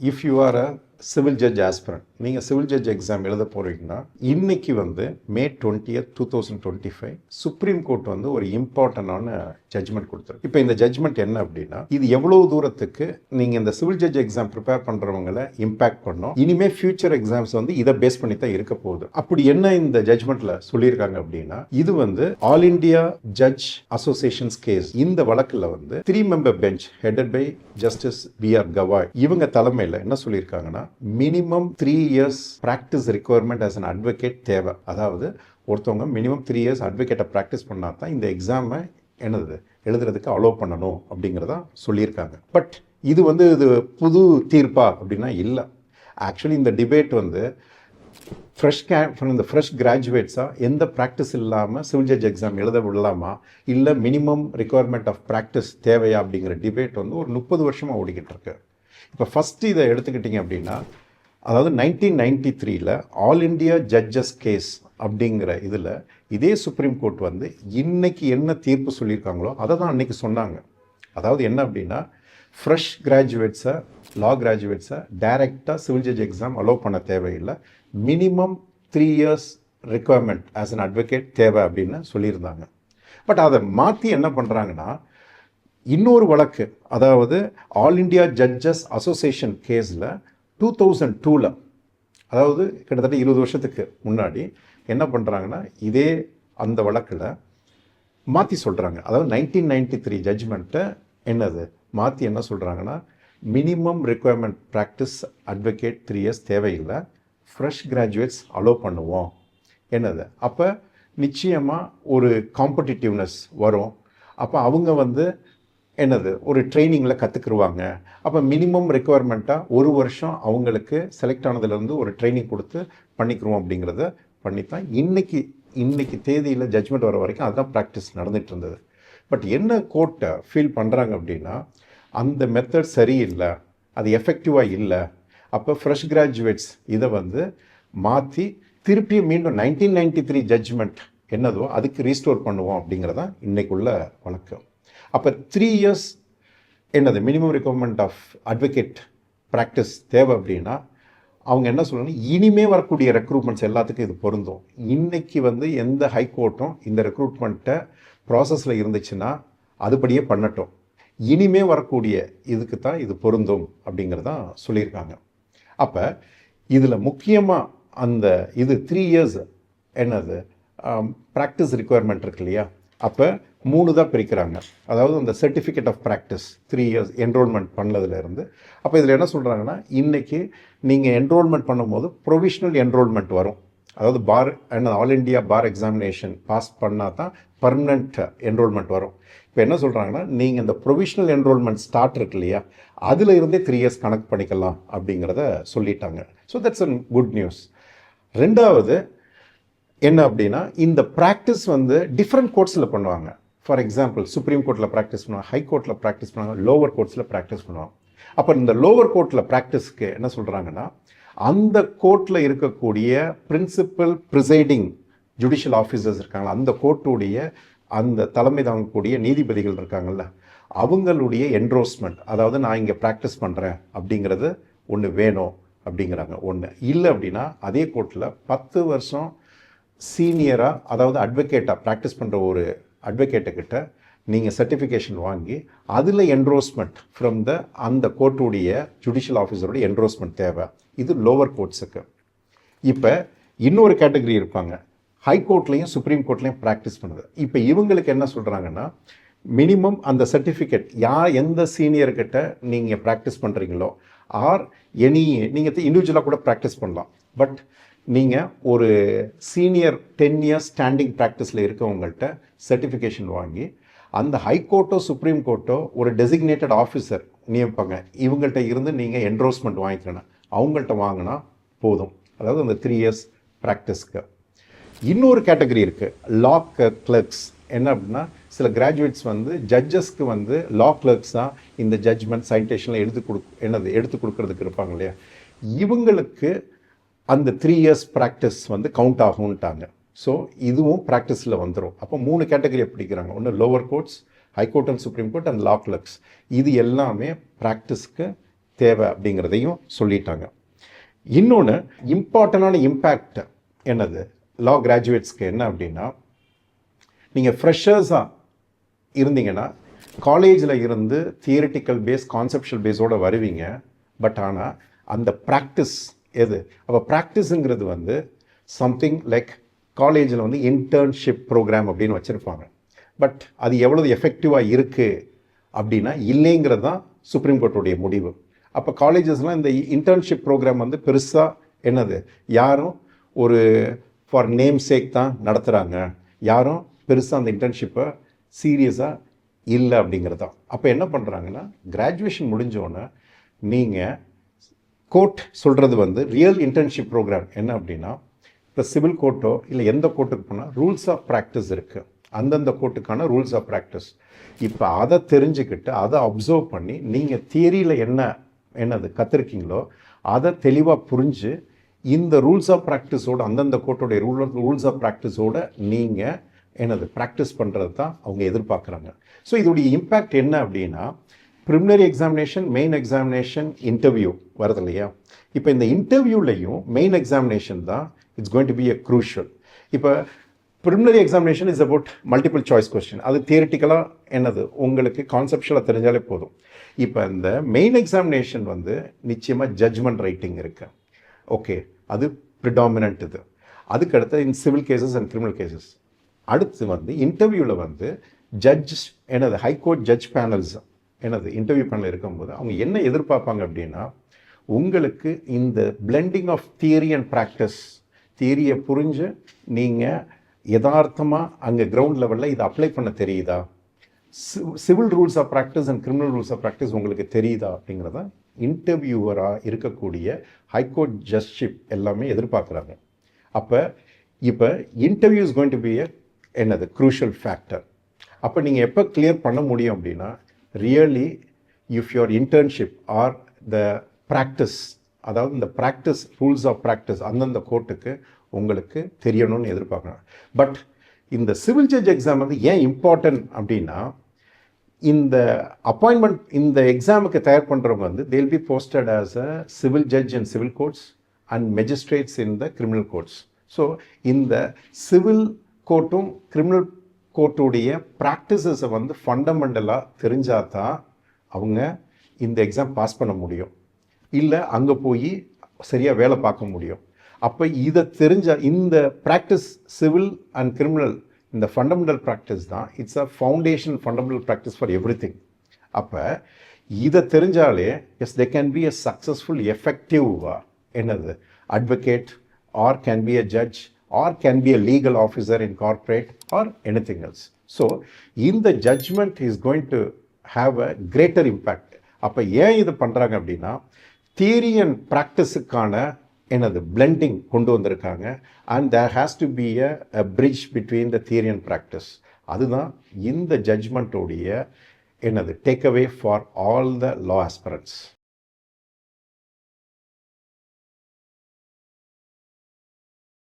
If you are a civil judge aspirant, நீங்கள் civil judge exam எழுத போகிறீங்கன்னா இன்னைக்கு மே 20th 2025 சுப்ரீம் கோர்ட் ஒரு இம்பார்ட்டண்டான ஜட்ஜ்மெண்ட் கொடுத்துருக்கு. இப்போ இந்த ஜட்ஜ்மெண்ட் என்ன அப்படின்னா, இது எவ்வளவு தூரத்துக்கு நீங்கள் இந்த சிவில் ஜட்ஜ் எக்ஸாம் ப்ரிப்பேர் பண்ணுறவங்களை இம்பாக்ட் பண்ணும், இனிமே ஃபியூச்சர் எக்ஸாம்ஸ் இதை பேஸ் பண்ணி தான் இருக்க போகுது. அப்படி என்ன இந்த ஜட்ஜ்மெண்ட்ல சொல்லியிருக்காங்க அப்படின்னா, இது all India judge associations case. இந்த வழக்கில் 3 member bench headed by justice B.R. Gavai இவங்க தலைமையில் என்ன சொல்லியிருக்காங்கன்னா, minimum 3 years practice requirement as an advocate தேவை. அதாவது ஒருத்தவங்க மினிமம் 3 years அட்வொகேட்டை ப்ராக்டிஸ் பண்ணால் தான் இந்த எக்ஸாமை எழுதுறதுக்கு அலோவ் பண்ணணும் அப்படிங்கிறதா சொல்லியிருக்காங்க. பட் இது இது புது தீர்ப்பா அப்படின்னா இல்லை. ஆக்சுவலி இந்த டிபேட் ஃப்ரெஷ் கிராஜுவேட்ஸாக எந்த ப்ராக்டிஸ் இல்லாமல் சிவில் ஜட்ஜ் எக்ஸாம் எழுத விடலாமா, இல்லை மினிமம் ரிக்வயர்மெண்ட் ஆஃப் ப்ராக்டிஸ் தேவையா அப்படிங்கிற டிபேட் ஒரு 30 வருஷமாக ஓடிக்கிட்டு இருக்கு. இப்போ ஃபஸ்ட்டு இதை எடுத்துக்கிட்டிங்க அப்படின்னா, அதாவது 1993 ஆல் இண்டியா ஜட்ஜஸ் கேஸ் அப்படிங்கிற இதில் இதே சுப்ரீம் கோர்ட் இன்னைக்கு என்ன தீர்ப்பு சொல்லியிருக்காங்களோ அதை தான் அன்றைக்கி சொன்னாங்க. அதாவது என்ன அப்படின்னா, ஃப்ரெஷ் கிராஜுவேட்ஸை லா கிராஜுவேட்ஸை டைரெக்டாக சிவில் ஜட்ஜ் எக்ஸாம் அலோவ் பண்ண தேவையில்லை, minimum 3 years requirement as an advocate தேவை அப்படின்னு சொல்லியிருந்தாங்க. பட் அதை மாற்றி என்ன பண்ணுறாங்கன்னா, இன்னொரு வழக்கு, அதாவது ஆல் இண்டியா ஜட்ஜஸ் அசோசியேஷன் கேஸில் 2002 அதாவது கிட்டத்தட்ட 20 வருஷத்துக்கு முன்னாடி என்ன பண்ணுறாங்கன்னா, இதே அந்த வழக்கில் மாற்றி சொல்கிறாங்க. அதாவது 1993 ஜட்ஜ்மெண்ட்டை மாற்றி என்ன சொல்கிறாங்கன்னா, minimum requirement practice advocate 3 years தேவையில்லை, ஃப்ரெஷ் கிராஜுவேட்ஸ் அலோவ் பண்ணுவோம். அப்போ நிச்சயமாக ஒரு காம்படிட்டிவ்னஸ் வரும். அப்போ அவங்க ஒரு ட்ரைனிங்கில் கற்றுக்குருவாங்க. அப்போ மினிமம் ரெக்குவயர்மெண்ட்டாக 1 வருஷம் அவங்களுக்கு செலக்ட் ஆனதுலேருந்து ஒரு ட்ரைனிங் கொடுத்து பண்ணிக்கிறோம். அப்படிங்கிறத பண்ணித்தான் இன்னைக்கு தேதியில் ஜட்ஜ்மெண்ட் வர வரைக்கும் அதுதான் ப்ராக்டிஸ் நடந்துகிட்டு இருந்தது. பட் என்ன கோர்ட்டை ஃபீல் பண்ணுறாங்க அப்படின்னா, அந்த மெத்தட் சரியில்லை, அது எஃபெக்டிவாக இல்லை. அப்போ ஃப்ரெஷ் கிராஜுவேட்ஸ் இதை மாற்றி திருப்பியும் மீண்டும் 1993 ஜட்ஜ்மெண்ட் என்னதோ அதுக்கு ரீஸ்டோர் பண்ணுவோம் அப்படிங்கிறதான் இன்றைக்குள்ள வழக்கம். அப்போ 3 years minimum requirement of advocate practice தேவை அப்படின்னா, அவங்க என்ன சொல்லணும், இனிமே வரக்கூடிய ரெக்ரூட்மெண்ட்ஸ் எல்லாத்துக்கும் இது பொருந்தும். இன்றைக்கி எந்த ஹைகோர்ட்டும் இந்த ரெக்ரூட்மெண்ட்டை ப்ராசஸில் இருந்துச்சுன்னா அதுபடியே பண்ணட்டும், இனிமே வரக்கூடிய இதுக்கு தான் இது பொருந்தும் அப்படிங்கிறதான் சொல்லியிருக்காங்க. அப்போ இதில் முக்கியமாக அந்த 3 years ப்ராக்டிஸ் ரிக்குவயர்மெண்ட் இருக்கு இல்லையா, அப்போ 3 தான் பிரிக்கிறாங்க. அதாவது அந்த certificate of practice 3 years enrolment பண்ணதுலேருந்து. அப்போ இதில் என்ன சொல்கிறாங்கன்னா, இன்றைக்கி நீங்கள் என்ரோல்மெண்ட் பண்ணும்போது ப்ரொவிஷ்னல் என்ரோல்மெண்ட் வரும். அதாவது bar all India bar examination pass பண்ணால் தான் பர்மனெண்ட் என்ரோல்மெண்ட் வரும். இப்போ என்ன சொல்கிறாங்கன்னா, நீங்கள் இந்த ப்ரொவிஷ்னல் என்ரோல்மெண்ட் ஸ்டார்ட் இருக்கு இல்லையா, அதில் இருந்தே 3 years கணக்கு பண்ணிக்கலாம் அப்படிங்கிறத சொல்லிட்டாங்க. So that's a good news. ரெண்டாவது என்ன அப்படின்னா, இந்த ப்ராக்டிஸ் டிஃப்ரெண்ட் கோர்ட்ஸில் பண்ணுவாங்க. ஃபார் எக்ஸாம்பிள், சுப்ரீம் கோர்ட்டில் ப்ராக்டிஸ் பண்ணுவாங்க, ஹை கோர்ட்டில் ப்ராக்டிஸ் பண்ணுவாங்க, லோவர் கோர்ட்ஸில் ப்ராக்டிஸ் பண்ணுவாங்க. அப்போ இந்த லோவர் கோர்ட்டில் ப்ராக்டிஸ்க்கு என்ன சொல்கிறாங்கன்னா, அந்த கோர்ட்டில் இருக்கக்கூடிய பிரின்சிபல் ப்ரிசைடிங் ஜுடிஷியல் ஆஃபீஸர்ஸ் இருக்காங்களா, அந்த கோர்ட்டுடைய அந்த தலைமை தாங்கக்கூடிய நீதிபதிகள் இருக்காங்கல்ல, அவங்களுடைய என்ரோஸ்மெண்ட், அதாவது நான் இங்கே ப்ராக்டிஸ் பண்ணுறேன் அப்படிங்கிறது ஒன்று வேணும் அப்படிங்கிறாங்க. ஒன்று இல்லை அப்படின்னா அதே கோர்ட்டில் 10 வருஷம் சீனியராக, அதாவது அட்வொகேட்டாக ப்ராக்டிஸ் பண்ணுற ஒரு அட்வொகேட்டுக்கிட்ட நீங்கள் சர்டிஃபிகேஷன் வாங்கி அதில் என்ரோஸ்மெண்ட் ஃப்ரம் அந்த கோர்ட்டுடைய ஜுடிஷியல் ஆஃபீஸருடைய என்ரோஸ்மெண்ட் தேவை. இது லோவர் கோர்ட்ஸுக்கு. இப்போ இன்னொரு கேட்டகரி இருப்பாங்க, ஹை கோர்ட்லேயும் சுப்ரீம் கோர்ட்லேயும் ப்ராக்டிஸ் பண்ணுது. இப்போ இவங்களுக்கு என்ன சொல்கிறாங்கன்னா, மினிமம் அந்த சர்டிஃபிகேட் எந்த சீனியர்கிட்ட நீங்கள் ப்ராக்டிஸ் பண்ணுறீங்களோ, ஆர் நீங்கள் இண்டிவிஜுவலாக கூட ப்ராக்டிஸ் பண்ணலாம். பட் நீங்கள் ஒரு சீனியர் 10 years ஸ்டாண்டிங் ப்ராக்டிஸில் இருக்கவங்கள்ட்ட சர்டிஃபிகேஷன் வாங்கி அந்த ஹைகோர்ட்டோ சுப்ரீம் கோர்ட்டோ ஒரு டெசிக்னேட்டட் ஆஃபீஸர் நியமிப்பாங்க, இவங்கள்ட்ட இருந்து நீங்கள் என்ரோஸ்மெண்ட் வாங்கிக்கணும், அவங்கள்ட்ட வாங்கினா போதும். அதாவது அந்த 3 years ப்ராக்டிஸ்க்கு. இன்னொரு கேட்டகரி இருக்குது, லா கிளர்க்ஸ். என்ன அப்படின்னா, சில கிராஜுவேட்ஸ் ஜட்ஜஸ்க்கு லா கிளர்க்ஸ் தான் இந்த ஜட்ஜ்மெண்ட் சைட்டேஷனில் எடுத்து கொடுக்கறதுக்கு இருப்பாங்க இல்லையா, இவங்களுக்கு அந்த 3 years ப்ராக்டிஸ் கவுண்ட் ஆகும்ட்டாங்க. ஸோ இதுவும் ப்ராக்டிஸில் வந்துடும். அப்போ 3 கேட்டகரியை பிடிக்கிறாங்க. ஒன்று lower courts, high court and supreme court and law clerks. இது எல்லாமே ப்ராக்டிஸ்க்கு தேவை அப்படிங்கிறதையும் சொல்லிட்டாங்க. இன்னொன்று இம்பார்ட்டண்டான இம்பேக்ட் என்னது லா கிராஜுவேட்ஸ்க்கு என்ன அப்படின்னா, நீங்கள் ஃப்ரெஷர்ஸாக இருந்தீங்கன்னா காலேஜில் இருந்து தியரிட்டிக்கல் பேஸ் கான்செப்ஷுவல் பேஸோடு வருவீங்க. பட் ஆனால் அந்த ப்ராக்டிஸ் எது? அப்போ ப்ராக்டிஸுங்கிறது வந்து சம்திங் லைக் காலேஜில் வந்து இன்டர்ன்ஷிப் ப்ரோக்ராம் அப்படின்னு வச்சுருப்பாங்க. பட் அது எவ்வளவு எஃபெக்டிவாக இருக்குது அப்படின்னா இல்லைங்கிறது தான் சுப்ரீம் கோர்ட்டுடைய முடிவு. அப்போ காலேஜஸ்லாம் இந்த இன்டர்ன்ஷிப் ப்ரோக்ராம் வந்து பெருசாக என்னது யாரும் ஒரு ஃபார் நேம் சேக் தான் நடத்துகிறாங்க, யாரும் பெருசாக அந்த இன்டர்ன்ஷிப்பை சீரியஸாக இல்லை அப்படிங்கிறது தான். அப்போ என்ன பண்ணுறாங்கன்னா, கிராஜுவேஷன் முடிஞ்சோன்னே நீங்கள் கோர்ட் சொல்கிறது வந்து ரியல் இன்டர்ன்ஷிப் ப்ரோக்ராம் என்ன அப்படின்னா, இப்போ சிவில் கோர்ட்டோ இல்லை எந்த கோர்ட்டுக்கு போனால் ரூல்ஸ் ஆஃப் ப்ராக்டிஸ் இருக்குது, அந்தந்த கோர்ட்டுக்கான ரூல்ஸ் ஆஃப் ப்ராக்டிஸ். இப்போ அதை தெரிஞ்சுக்கிட்டு அதை அப்சர்வ் பண்ணி நீங்கள் தியரியில் என்னது கற்றுருக்கீங்களோ அதை தெளிவாக புரிஞ்சு இந்த ரூல்ஸ் ஆஃப் ப்ராக்டிஸோடு அந்தந்த கோர்ட்டோடைய ரூல்ஸ் ஆஃப் ப்ராக்டிஸோடு நீங்கள் என்னது ப்ராக்டிஸ் பண்ணுறது தான் அவங்க எதிர்பார்க்குறாங்க. ஸோ இதோடைய இம்பேக்ட் என்ன அப்படின்னா, preliminary examination, main examination, interview வருது இல்லையா? இப்போ இந்த இன்டர்வியூலையும் மெயின் எக்ஸாமினேஷன் தான் it's going to be a crucial. இப்போ preliminary examination is about multiple choice question. அது தியரிட்டிக்கலாக என்னது உங்களுக்கு கான்செப்ஷுவலாக தெரிஞ்சாலே போதும். இப்போ இந்த மெயின் எக்ஸாமினேஷன் வந்து நிச்சயமாக ஜட்ஜ்மெண்ட் ரைட்டிங் இருக்குது. ஓகே, அது ப்ரிடாமினன்ட். இது அதுக்கடுத்து in civil cases and criminal cases. அடுத்து வந்து இன்டர்வியூவில் வந்து ஜட்ஜ் என்னது ஹைகோர்ட் ஜட்ஜ் பேனல்ஸ் என்னது இன்டர்வியூ பேனல் இருக்கும்போது அவங்க என்ன எதிர்பார்ப்பாங்க அப்படின்னா, உங்களுக்கு இந்த blending of theory and practice, தியரியை புரிஞ்சு நீங்கள் யதார்த்தமாக அங்கே கிரவுண்ட் லெவலில் இதை அப்ளை பண்ண தெரியுதா, civil rules of practice and criminal rules of practice உங்களுக்கு தெரியுதா அப்படிங்கிறத இன்டர்வியூவராக இருக்கக்கூடிய ஹைகோர்ட் ஜட்ஜிப் எல்லாமே எதிர்பார்க்குறாங்க. அப்போ இப்போ interview is going to be என்னது க்ரூஷியல் ஃபேக்டர். அப்போ நீங்கள் எப்போ கிளியர் பண்ண முடியும் அப்படின்னா, really if your internship or the practice, அதாவது இந்த ப்ராக்டிஸ் ரூல்ஸ் ஆஃப் ப்ராக்டிஸ் அந்தந்த கோர்ட்டுக்கு உங்களுக்கு தெரியணும்னு எதிர்பார்க்குறாங்க. பட் இந்த சிவில் ஜட்ஜ் எக்ஸாம் வந்து ஏன் இம்பார்ட்டன்ட் அப்படின்னா, இந்த அப்பாயின்மெண்ட் இந்த எக்ஸாமுக்கு தயார் பண்ணுறவங்க வந்து they'll be posted as a civil judge in civil courts and magistrates in the criminal courts. So இந்த சிவில் கோர்ட்டும் கிரிமினல் கோர்ட்டுடைய ப்ராக்டிசஸை வந்து ஃபண்டமெண்டலாக தெரிஞ்சால் தான் அவங்க இந்த எக்ஸாம் பாஸ் பண்ண முடியும், இல்லை அங்கே போய் சரியாக வேலை பார்க்க முடியும். அப்போ இதை தெரிஞ்ச இந்த ப்ராக்டிஸ் சிவில் அண்ட் கிரிமினல் இந்த ஃபண்டமெண்டல் ப்ராக்டிஸ் தான் it's a foundation fundamental practice for everything. அப்போ இதை தெரிஞ்சாலே as they can be a successful effective என்னது advocate or can be a judge or can be a legal officer in corporate or anything else. So இந்த judgment is going to have a greater impact. அப்போ ஏன் இது பண்ணுறாங்க அப்படின்னா, theory and ப்ராக்டிஸுக்கான என்னது blending கொண்டு வந்திருக்காங்க. And there has to be a bridge between the theory and practice. அதுதான் இந்த ஜட்ஜ்மெண்ட்டோடைய என்னது take away for all the law aspirants.